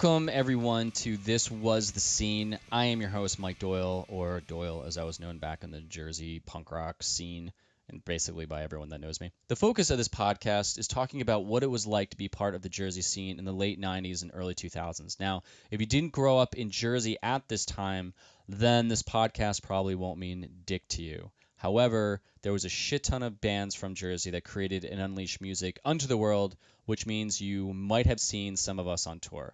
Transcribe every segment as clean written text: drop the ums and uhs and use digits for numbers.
Welcome, everyone, to This Was the Scene. I am your host, Mike Doyle, or Doyle as I was known back in the Jersey punk rock scene, and basically by everyone that knows me. The focus of this podcast is talking about what it was like to be part of the Jersey scene in the late 90s and early 2000s. Now, if you didn't grow up in Jersey at this time, then this podcast probably won't mean dick to you. However, there was a shit ton of bands from Jersey that created and unleashed music unto the world, which means you might have seen some of us on tour.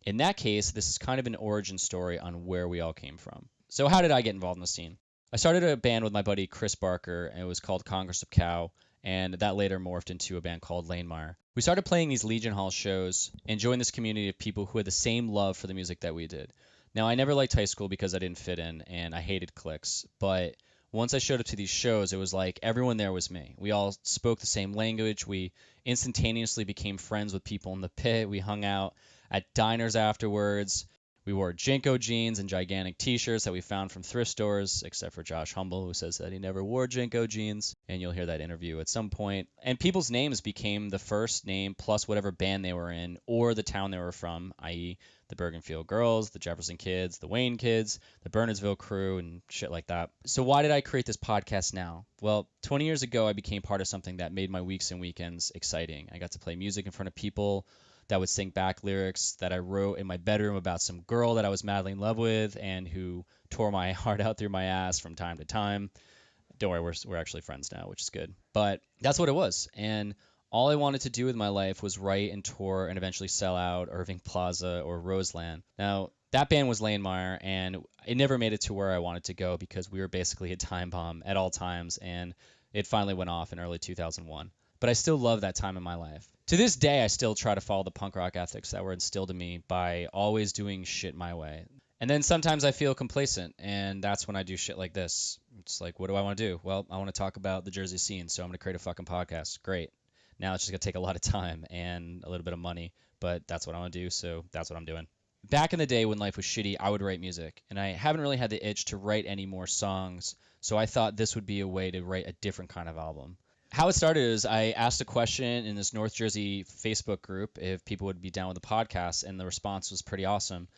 In that case, this is kind of an origin story on where we all came from. So how did I get involved in the scene? I started a band with my buddy Chris Barker, and it was called Congress of Cow, and that later morphed into a band called Lanemeyer. We started playing these Legion Hall shows and joined this community of people who had the same love for the music that we did. Now, I never liked high school because I didn't fit in, and I hated cliques, but once I showed up to these shows, it was like everyone there was me. We all spoke the same language. We instantaneously became friends with people in the pit. We hung out at diners afterwards. We wore Jinko jeans and gigantic t-shirts that we found from thrift stores, except for Josh Humble, who says that he never wore Jinko jeans, and you'll hear that interview at some point. And people's names became the first name plus whatever band they were in or the town they were from, i.e. the Bergenfield Girls, the Jefferson Kids, the Wayne Kids, the Bernardsville Crew, and shit like that. So why did I create this podcast now? Well, 20 years ago, I became part of something that made my weeks and weekends exciting. I got to play music in front of people that would sing back lyrics that I wrote in my bedroom about some girl that I was madly in love with and who tore my heart out through my ass from time to time. Don't worry, we're actually friends now, which is good. But that's what it was. And all I wanted to do with my life was write and tour and eventually sell out Irving Plaza or Roseland. Now, that band was Lanemeyer, and it never made it to where I wanted to go because we were basically a time bomb at all times, and it finally went off in early 2001. But I still love that time in my life. To this day, I still try to follow the punk rock ethics that were instilled in me by always doing shit my way. And then sometimes I feel complacent, and that's when I do shit like this. It's like, what do I want to do? Well, I want to talk about the Jersey scene, so I'm going to create a fucking podcast. Great. Now it's just going to take a lot of time and a little bit of money, but that's what I want to do, so that's what I'm doing. Back in the day when life was shitty, I would write music, and I haven't really had the itch to write any more songs, so I thought this would be a way to write a different kind of album. How it started is I asked a question in this North Jersey Facebook group if people would be down with the podcast, and the response was pretty awesome.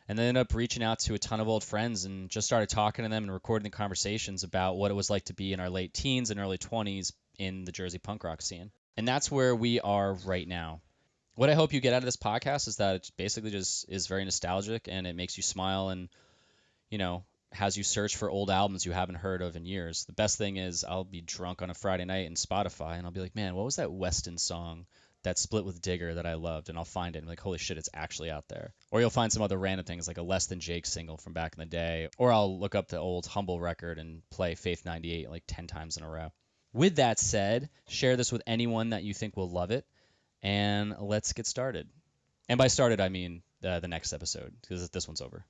And then ended up reaching out to a ton of old friends and just started talking to them and recording the conversations about what it was like to be in our late teens and early 20s in the Jersey punk rock scene. And that's where we are right now. What I hope you get out of this podcast is that it basically just is very nostalgic and it makes you smile and, you know, has you search for old albums you haven't heard of in years. The best thing is I'll be drunk on a Friday night in Spotify and I'll be like, man, what was that Weston song that split with Digger that I loved? And I'll find it and be like, holy shit, it's actually out there. Or you'll find some other random things like a Less Than Jake single from back in the day. Or I'll look up the old Humble record and play Faith 98 like 10 times in a row. With that said, share this with anyone that you think will love it. And let's get started. And by started, I mean the next episode, because this one's over.